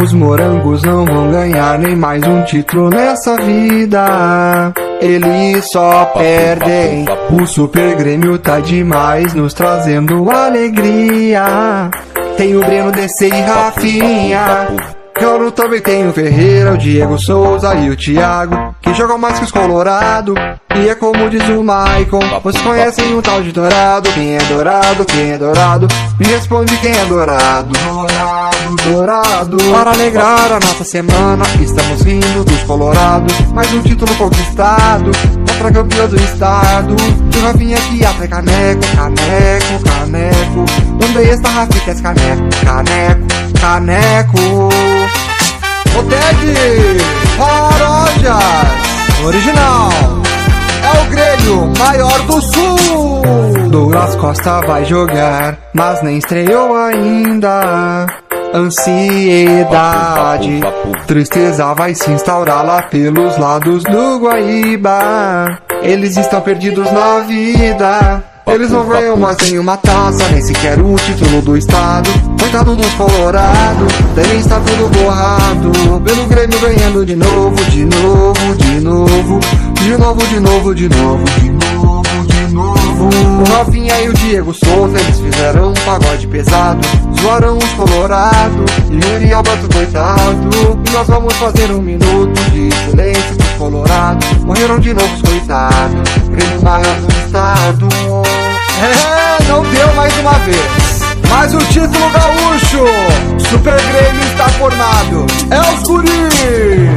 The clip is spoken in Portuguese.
Os morangos não vão ganhar nem mais um título nessa vida. Eles só perdem. O Super Grêmio tá demais, nos trazendo alegria. Tem o Breno, DC e Rafinha. Claro, também tem o Ferreira, o Diego Souza e o Thiago, que jogam mais que os Colorado. E é como diz o Maicon, vocês conhecem um tal de Dourado. Quem é Dourado? Quem é Dourado? Me responde quem é Dourado. Dourado. Para alegrar a nossa semana, estamos vindo dos Colorado. Mais um título conquistado, contra campeão do estado. E o Rafinha que até caneco, caneco, caneco. Onde está Rafinha que é caneco, caneco, caneco. O Ted Paródias original é o Grêmio maior do Sul. Douglas Costa vai jogar, mas nem estreou ainda. Ansiedade, tristeza vai se instaurar lá pelos lados do Guaíba. Eles estão perdidos na vida. Eles não ganham mais nenhuma taça, nem sequer o título do estado. Coitado dos Colorado, devem estar tudo borrado. Pelo Grêmio ganhando de novo, de novo, de novo. De novo, de novo, de novo, de novo, de novo. O Rafinha e o Diego Souza, eles fizeram um pagode pesado. Zoaram os Colorado e o Yuri Alberto, coitado. E nós vamos fazer um minuto de silêncio pros Colorado. Morreram de novo os coitados, Grêmio maior do estado. Não deu mais uma vez. Mas o título gaúcho, Super Grêmio está formado. É os guris.